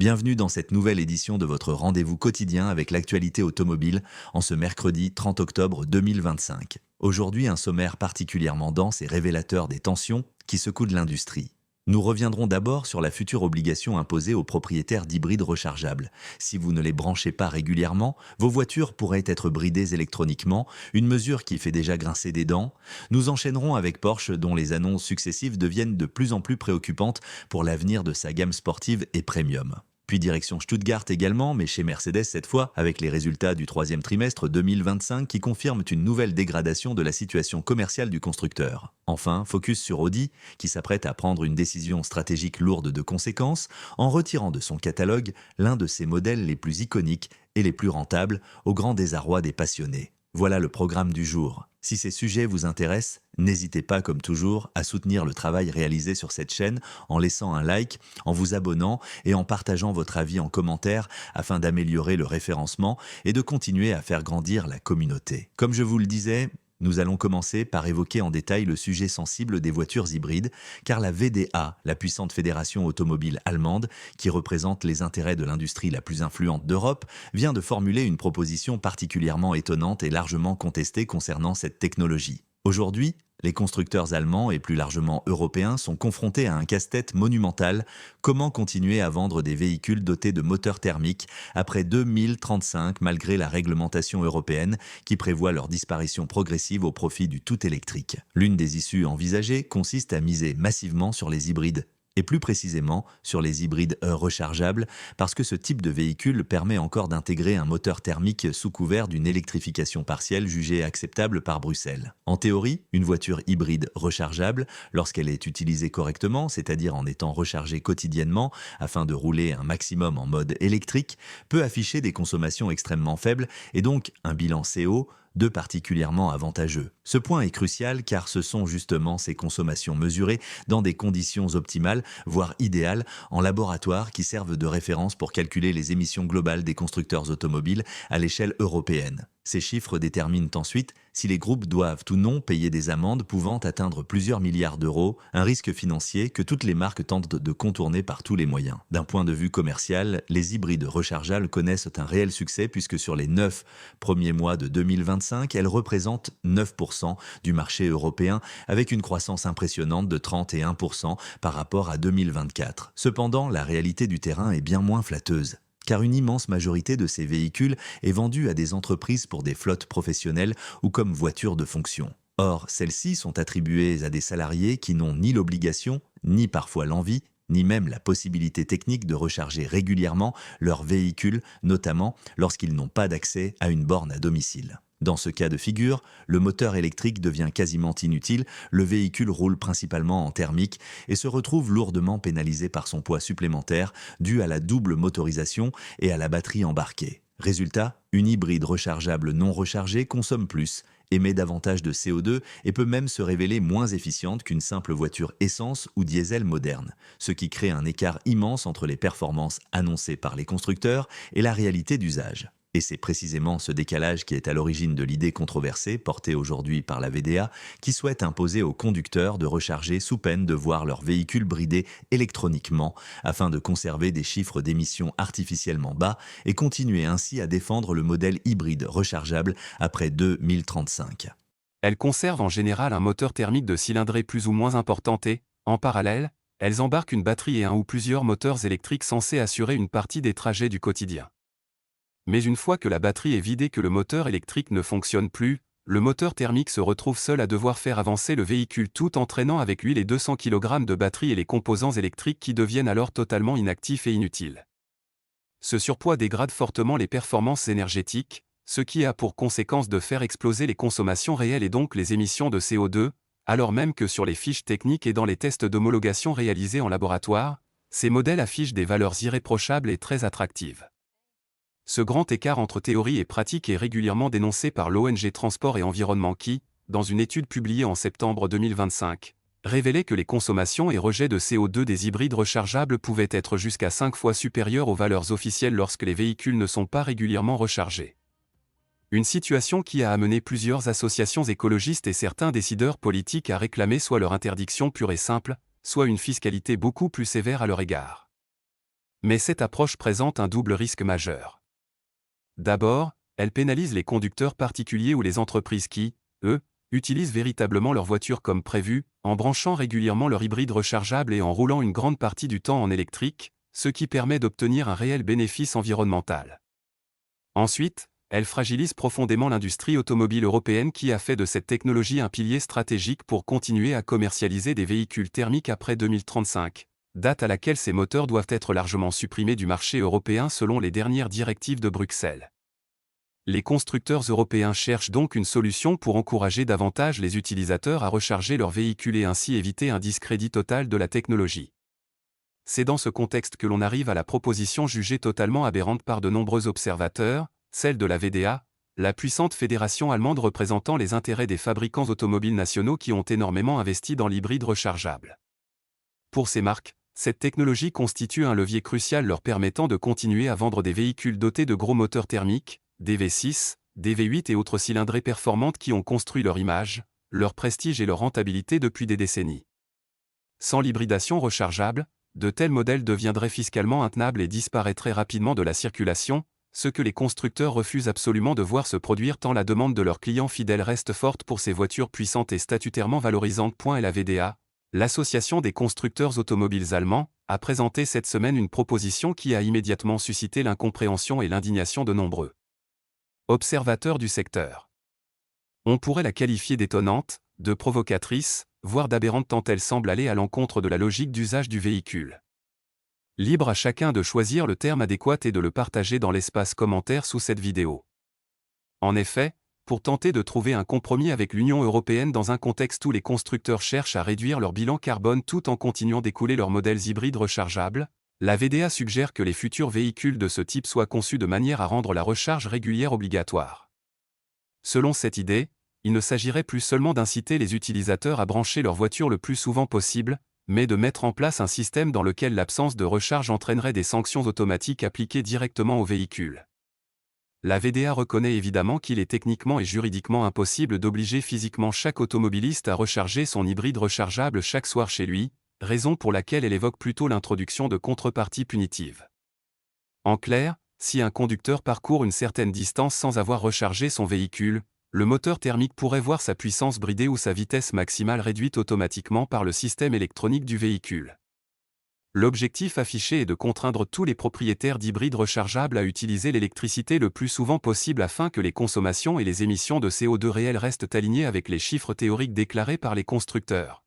Bienvenue dans cette nouvelle édition de votre rendez-vous quotidien avec l'actualité automobile en ce mercredi 30 octobre 2025. Aujourd'hui, un sommaire particulièrement dense et révélateur des tensions qui secouent l'industrie. Nous reviendrons d'abord sur la future obligation imposée aux propriétaires d'hybrides rechargeables. Si vous ne les branchez pas régulièrement, vos voitures pourraient être bridées électroniquement, une mesure qui fait déjà grincer des dents. Nous enchaînerons avec Porsche dont les annonces successives deviennent de plus en plus préoccupantes pour l'avenir de sa gamme sportive et premium. Puis direction Stuttgart également, mais chez Mercedes cette fois, avec les résultats du troisième trimestre 2025 qui confirment une nouvelle dégradation de la situation commerciale du constructeur. Enfin, focus sur Audi, qui s'apprête à prendre une décision stratégique lourde de conséquences, en retirant de son catalogue l'un de ses modèles les plus iconiques et les plus rentables, au grand désarroi des passionnés. Voilà le programme du jour. Si ces sujets vous intéressent, n'hésitez pas comme toujours à soutenir le travail réalisé sur cette chaîne en laissant un like, en vous abonnant et en partageant votre avis en commentaire afin d'améliorer le référencement et de continuer à faire grandir la communauté. Comme je vous le disais, nous allons commencer par évoquer en détail le sujet sensible des voitures hybrides, car la VDA, la puissante fédération automobile allemande, qui représente les intérêts de l'industrie la plus influente d'Europe, vient de formuler une proposition particulièrement étonnante et largement contestée concernant cette technologie. Aujourd'hui, les constructeurs allemands et plus largement européens sont confrontés à un casse-tête monumental. Comment continuer à vendre des véhicules dotés de moteurs thermiques après 2035 malgré la réglementation européenne qui prévoit leur disparition progressive au profit du tout électrique? L'une des issues envisagées consiste à miser massivement sur les hybrides. Et plus précisément sur les hybrides rechargeables, parce que ce type de véhicule permet encore d'intégrer un moteur thermique sous couvert d'une électrification partielle jugée acceptable par Bruxelles. En théorie, une voiture hybride rechargeable, lorsqu'elle est utilisée correctement, c'est-à-dire en étant rechargée quotidiennement afin de rouler un maximum en mode électrique, peut afficher des consommations extrêmement faibles et donc un bilan CO2 particulièrement avantageux. Ce point est crucial car ce sont justement ces consommations mesurées dans des conditions optimales, voire idéales, en laboratoire qui servent de référence pour calculer les émissions globales des constructeurs automobiles à l'échelle européenne. Ces chiffres déterminent ensuite si les groupes doivent ou non payer des amendes pouvant atteindre plusieurs milliards d'euros, un risque financier que toutes les marques tentent de contourner par tous les moyens. D'un point de vue commercial, les hybrides rechargeables connaissent un réel succès puisque sur les 9 premiers mois de 2025, elles représentent 9% du marché européen avec une croissance impressionnante de 31% par rapport à 2024. Cependant, la réalité du terrain est bien moins flatteuse, car une immense majorité de ces véhicules est vendue à des entreprises pour des flottes professionnelles ou comme voitures de fonction. Or, celles-ci sont attribuées à des salariés qui n'ont ni l'obligation, ni parfois l'envie, ni même la possibilité technique de recharger régulièrement leur véhicule, notamment lorsqu'ils n'ont pas d'accès à une borne à domicile. Dans ce cas de figure, le moteur électrique devient quasiment inutile, le véhicule roule principalement en thermique et se retrouve lourdement pénalisé par son poids supplémentaire dû à la double motorisation et à la batterie embarquée. Résultat, une hybride rechargeable non rechargée consomme plus, émet davantage de CO2 et peut même se révéler moins efficiente qu'une simple voiture essence ou diesel moderne, ce qui crée un écart immense entre les performances annoncées par les constructeurs et la réalité d'usage. Et c'est précisément ce décalage qui est à l'origine de l'idée controversée, portée aujourd'hui par la VDA, qui souhaite imposer aux conducteurs de recharger sous peine de voir leur véhicule bridé électroniquement, afin de conserver des chiffres d'émissions artificiellement bas et continuer ainsi à défendre le modèle hybride rechargeable après 2035. Elles conservent en général un moteur thermique de cylindrée plus ou moins importante et, en parallèle, elles embarquent une batterie et un ou plusieurs moteurs électriques censés assurer une partie des trajets du quotidien. Mais une fois que la batterie est vidée et que le moteur électrique ne fonctionne plus, le moteur thermique se retrouve seul à devoir faire avancer le véhicule tout en traînant avec lui les 200 kg de batterie et les composants électriques qui deviennent alors totalement inactifs et inutiles. Ce surpoids dégrade fortement les performances énergétiques, ce qui a pour conséquence de faire exploser les consommations réelles et donc les émissions de CO2, alors même que sur les fiches techniques et dans les tests d'homologation réalisés en laboratoire, ces modèles affichent des valeurs irréprochables et très attractives. Ce grand écart entre théorie et pratique est régulièrement dénoncé par l'ONG Transport et Environnement qui, dans une étude publiée en septembre 2025, révélait que les consommations et rejets de CO2 des hybrides rechargeables pouvaient être jusqu'à 5 fois supérieures aux valeurs officielles lorsque les véhicules ne sont pas régulièrement rechargés. Une situation qui a amené plusieurs associations écologistes et certains décideurs politiques à réclamer soit leur interdiction pure et simple, soit une fiscalité beaucoup plus sévère à leur égard. Mais cette approche présente un double risque majeur. D'abord, elle pénalise les conducteurs particuliers ou les entreprises qui, eux, utilisent véritablement leur voiture comme prévu, en branchant régulièrement leur hybride rechargeable et en roulant une grande partie du temps en électrique, ce qui permet d'obtenir un réel bénéfice environnemental. Ensuite, elle fragilise profondément l'industrie automobile européenne qui a fait de cette technologie un pilier stratégique pour continuer à commercialiser des véhicules thermiques après 2035, date à laquelle ces moteurs doivent être largement supprimés du marché européen selon les dernières directives de Bruxelles. Les constructeurs européens cherchent donc une solution pour encourager davantage les utilisateurs à recharger leurs véhicules et ainsi éviter un discrédit total de la technologie. C'est dans ce contexte que l'on arrive à la proposition jugée totalement aberrante par de nombreux observateurs, celle de la VDA, la puissante fédération allemande représentant les intérêts des fabricants automobiles nationaux qui ont énormément investi dans l'hybride rechargeable. Pour ces marques, cette technologie constitue un levier crucial leur permettant de continuer à vendre des véhicules dotés de gros moteurs thermiques, des V6, des V8 et autres cylindrées performantes qui ont construit leur image, leur prestige et leur rentabilité depuis des décennies. Sans l'hybridation rechargeable, de tels modèles deviendraient fiscalement intenables et disparaîtraient rapidement de la circulation, ce que les constructeurs refusent absolument de voir se produire tant la demande de leurs clients fidèles reste forte pour ces voitures puissantes et statutairement valorisantes. Et la VDA, l'Association des constructeurs automobiles allemands, a présenté cette semaine une proposition qui a immédiatement suscité l'incompréhension et l'indignation de nombreux observateurs du secteur. On pourrait la qualifier d'étonnante, de provocatrice, voire d'aberrante tant elle semble aller à l'encontre de la logique d'usage du véhicule. Libre à chacun de choisir le terme adéquat et de le partager dans l'espace commentaire sous cette vidéo. En effet, pour tenter de trouver un compromis avec l'Union européenne dans un contexte où les constructeurs cherchent à réduire leur bilan carbone tout en continuant d'écouler leurs modèles hybrides rechargeables, la VDA suggère que les futurs véhicules de ce type soient conçus de manière à rendre la recharge régulière obligatoire. Selon cette idée, il ne s'agirait plus seulement d'inciter les utilisateurs à brancher leur voiture le plus souvent possible, mais de mettre en place un système dans lequel l'absence de recharge entraînerait des sanctions automatiques appliquées directement au véhicule. La VDA reconnaît évidemment qu'il est techniquement et juridiquement impossible d'obliger physiquement chaque automobiliste à recharger son hybride rechargeable chaque soir chez lui, raison pour laquelle elle évoque plutôt l'introduction de contreparties punitives. En clair, si un conducteur parcourt une certaine distance sans avoir rechargé son véhicule, le moteur thermique pourrait voir sa puissance bridée ou sa vitesse maximale réduite automatiquement par le système électronique du véhicule. L'objectif affiché est de contraindre tous les propriétaires d'hybrides rechargeables à utiliser l'électricité le plus souvent possible afin que les consommations et les émissions de CO2 réelles restent alignées avec les chiffres théoriques déclarés par les constructeurs.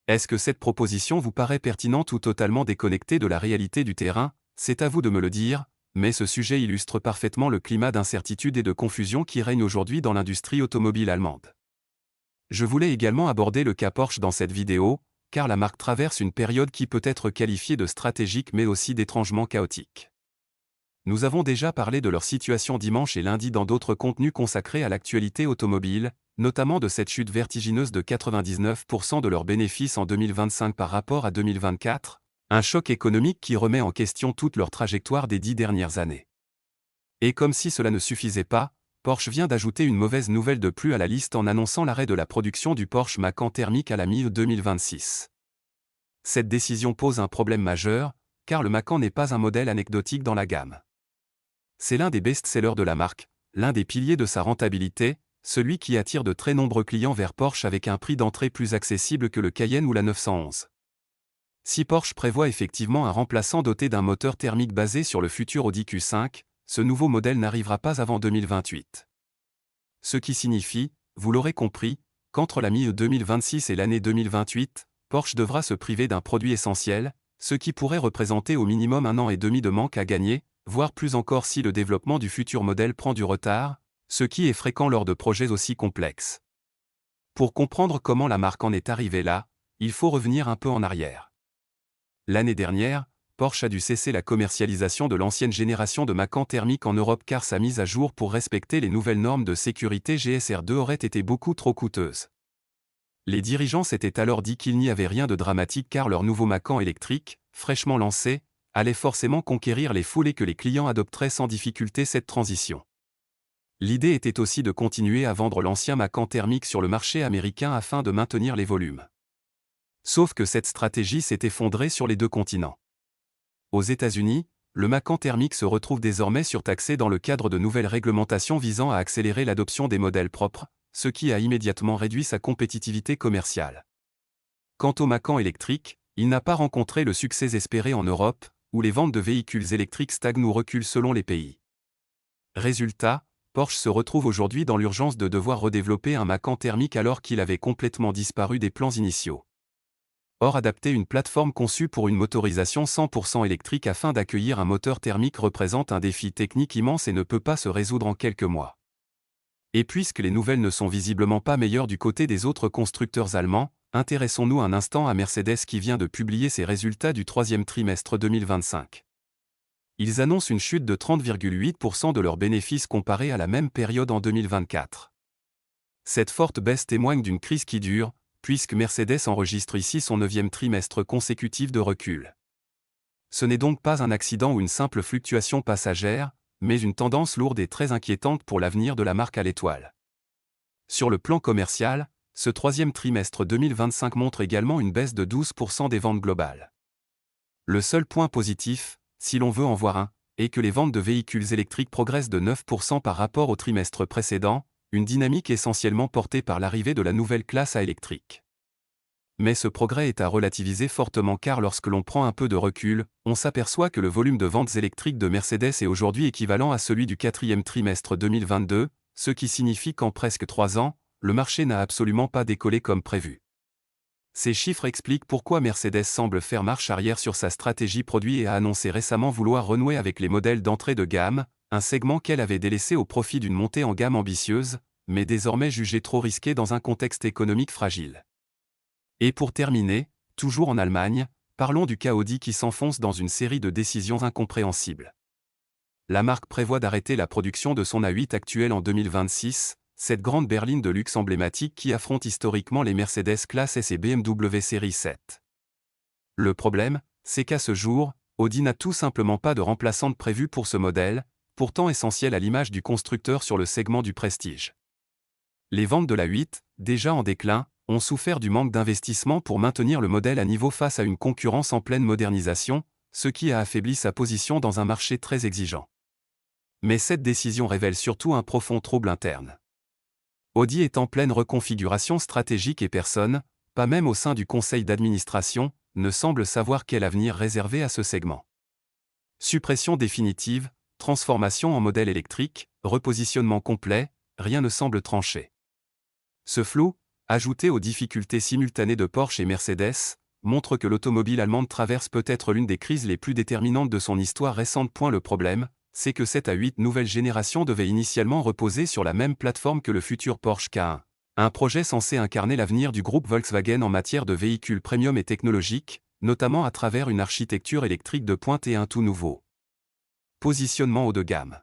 Est-ce que cette proposition vous paraît pertinente ou totalement déconnectée de la réalité du terrain? C'est à vous de me le dire, mais ce sujet illustre parfaitement le climat d'incertitude et de confusion qui règne aujourd'hui dans l'industrie automobile allemande. Je voulais également aborder le cas Porsche dans cette vidéo, car la marque traverse une période qui peut être qualifiée de stratégique mais aussi d'étrangement chaotique. Nous avons déjà parlé de leur situation dimanche et lundi dans d'autres contenus consacrés à l'actualité automobile, notamment de cette chute vertigineuse de 99% de leurs bénéfices en 2025 par rapport à 2024, un choc économique qui remet en question toute leur trajectoire des 10 dernières années. Et comme si cela ne suffisait pas, Porsche vient d'ajouter une mauvaise nouvelle de plus à la liste en annonçant l'arrêt de la production du Porsche Macan thermique à la mi-2026. Cette décision pose un problème majeur, car le Macan n'est pas un modèle anecdotique dans la gamme. C'est l'un des best-sellers de la marque, l'un des piliers de sa rentabilité, celui qui attire de très nombreux clients vers Porsche avec un prix d'entrée plus accessible que le Cayenne ou la 911. Si Porsche prévoit effectivement un remplaçant doté d'un moteur thermique basé sur le futur Audi Q5, ce nouveau modèle n'arrivera pas avant 2028. Ce qui signifie, vous l'aurez compris, qu'entre la mi-2026 et l'année 2028, Porsche devra se priver d'un produit essentiel, ce qui pourrait représenter au minimum 1 an et demi de manque à gagner, voire plus encore si le développement du futur modèle prend du retard, ce qui est fréquent lors de projets aussi complexes. Pour comprendre comment la marque en est arrivée là, il faut revenir un peu en arrière. L'année dernière, Porsche a dû cesser la commercialisation de l'ancienne génération de Macan thermique en Europe car sa mise à jour pour respecter les nouvelles normes de sécurité GSR2 aurait été beaucoup trop coûteuse. Les dirigeants s'étaient alors dit qu'il n'y avait rien de dramatique car leur nouveau Macan électrique, fraîchement lancé, allait forcément conquérir les foules et que les clients adopteraient sans difficulté cette transition. L'idée était aussi de continuer à vendre l'ancien Macan thermique sur le marché américain afin de maintenir les volumes. Sauf que cette stratégie s'est effondrée sur les deux continents. aux États-Unis, le Macan thermique se retrouve désormais surtaxé dans le cadre de nouvelles réglementations visant à accélérer l'adoption des modèles propres, ce qui a immédiatement réduit sa compétitivité commerciale. Quant au Macan électrique, il n'a pas rencontré le succès espéré en Europe, où les ventes de véhicules électriques stagnent ou reculent selon les pays. Résultat, Porsche se retrouve aujourd'hui dans l'urgence de devoir redévelopper un Macan thermique alors qu'il avait complètement disparu des plans initiaux. Or, adapter une plateforme conçue pour une motorisation 100% électrique afin d'accueillir un moteur thermique représente un défi technique immense et ne peut pas se résoudre en quelques mois. Et puisque les nouvelles ne sont visiblement pas meilleures du côté des autres constructeurs allemands, intéressons-nous un instant à Mercedes qui vient de publier ses résultats du troisième trimestre 2025. Ils annoncent une chute de 30,8% de leurs bénéfices comparés à la même période en 2024. Cette forte baisse témoigne d'une crise qui dure, puisque Mercedes enregistre ici son 9e trimestre consécutif de recul. Ce n'est donc pas un accident ou une simple fluctuation passagère, mais une tendance lourde et très inquiétante pour l'avenir de la marque à l'étoile. Sur le plan commercial, ce troisième trimestre 2025 montre également une baisse de 12% des ventes globales. Le seul point positif, si l'on veut en voir un, est que les ventes de véhicules électriques progressent de 9% par rapport au trimestre précédent, une dynamique essentiellement portée par l'arrivée de la nouvelle classe A électrique. Mais ce progrès est à relativiser fortement car lorsque l'on prend un peu de recul, on s'aperçoit que le volume de ventes électriques de Mercedes est aujourd'hui équivalent à celui du quatrième trimestre 2022, ce qui signifie qu'en presque 3 ans, le marché n'a absolument pas décollé comme prévu. Ces chiffres expliquent pourquoi Mercedes semble faire marche arrière sur sa stratégie produit et a annoncé récemment vouloir renouer avec les modèles d'entrée de gamme, un segment qu'elle avait délaissé au profit d'une montée en gamme ambitieuse, mais désormais jugée trop risquée dans un contexte économique fragile. Et pour terminer, toujours en Allemagne, parlons du cas Audi qui s'enfonce dans une série de décisions incompréhensibles. La marque prévoit d'arrêter la production de son A8 actuel en 2026, cette grande berline de luxe emblématique qui affronte historiquement les Mercedes Classe S et BMW Série 7. Le problème, c'est qu'à ce jour, Audi n'a tout simplement pas de remplaçante prévue pour ce modèle, pourtant essentiel à l'image du constructeur sur le segment du prestige. Les ventes de l'A8, déjà en déclin, ont souffert du manque d'investissement pour maintenir le modèle à niveau face à une concurrence en pleine modernisation, ce qui a affaibli sa position dans un marché très exigeant. Mais cette décision révèle surtout un profond trouble interne. Audi est en pleine reconfiguration stratégique et personne, pas même au sein du conseil d'administration, ne semble savoir quel avenir réserver à ce segment. Suppression définitive, transformation en modèle électrique, repositionnement complet, rien ne semble tranché. Ce flou, ajouté aux difficultés simultanées de Porsche et Mercedes, montre que l'automobile allemande traverse peut-être l'une des crises les plus déterminantes de son histoire récente. Le problème, c'est que cette A8 nouvelle génération devait initialement reposer sur la même plateforme que le futur Porsche Cayenne, un projet censé incarner l'avenir du groupe Volkswagen en matière de véhicules premium et technologiques, notamment à travers une architecture électrique de pointe et un tout nouveau positionnement haut de gamme.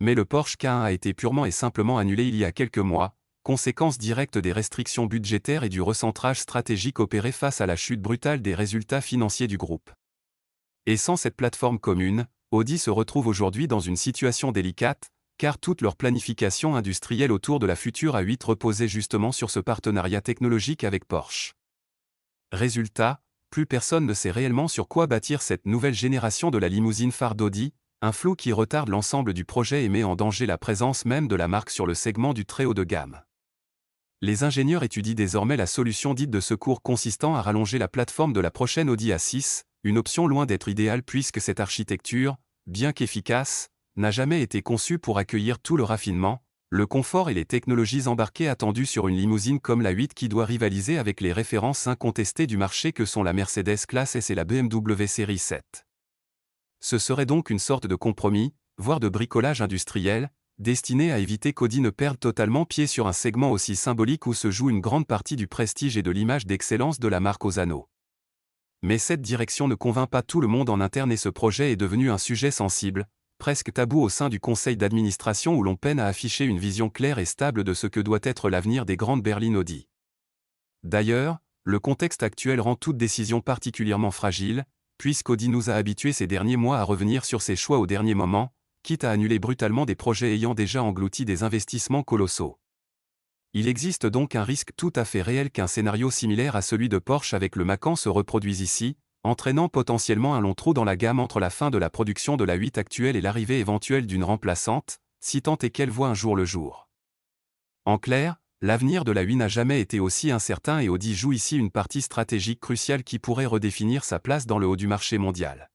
Mais le Porsche Cayenne a été purement et simplement annulé il y a quelques mois, conséquence directe des restrictions budgétaires et du recentrage stratégique opéré face à la chute brutale des résultats financiers du groupe. Et sans cette plateforme commune, Audi se retrouve aujourd'hui dans une situation délicate, car toute leur planification industrielle autour de la future A8 reposait justement sur ce partenariat technologique avec Porsche. Résultat, plus personne ne sait réellement sur quoi bâtir cette nouvelle génération de la limousine phare d'Audi, un flou qui retarde l'ensemble du projet et met en danger la présence même de la marque sur le segment du très haut de gamme. Les ingénieurs étudient désormais la solution dite de secours consistant à rallonger la plateforme de la prochaine Audi A6, une option loin d'être idéale puisque cette architecture, bien qu'efficace, n'a jamais été conçue pour accueillir tout le raffinement, le confort et les technologies embarquées attendues sur une limousine comme la 8 qui doit rivaliser avec les références incontestées du marché que sont la Mercedes Classe S et la BMW Série 7. Ce serait donc une sorte de compromis, voire de bricolage industriel, destiné à éviter qu'Audi ne perde totalement pied sur un segment aussi symbolique où se joue une grande partie du prestige et de l'image d'excellence de la marque aux anneaux. Mais cette direction ne convainc pas tout le monde en interne et ce projet est devenu un sujet sensible, presque tabou au sein du conseil d'administration où l'on peine à afficher une vision claire et stable de ce que doit être l'avenir des grandes berlines Audi. D'ailleurs, le contexte actuel rend toute décision particulièrement fragile, puisqu'Audi nous a habitués ces derniers mois à revenir sur ses choix au dernier moment, quitte à annuler brutalement des projets ayant déjà englouti des investissements colossaux. Il existe donc un risque tout à fait réel qu'un scénario similaire à celui de Porsche avec le Macan se reproduise ici, entraînant potentiellement un long trou dans la gamme entre la fin de la production de la 8 actuelle et l'arrivée éventuelle d'une remplaçante, si tant est qu'elle voit un jour le jour. En clair, l'avenir de la 8 n'a jamais été aussi incertain et Audi joue ici une partie stratégique cruciale qui pourrait redéfinir sa place dans le haut du marché mondial.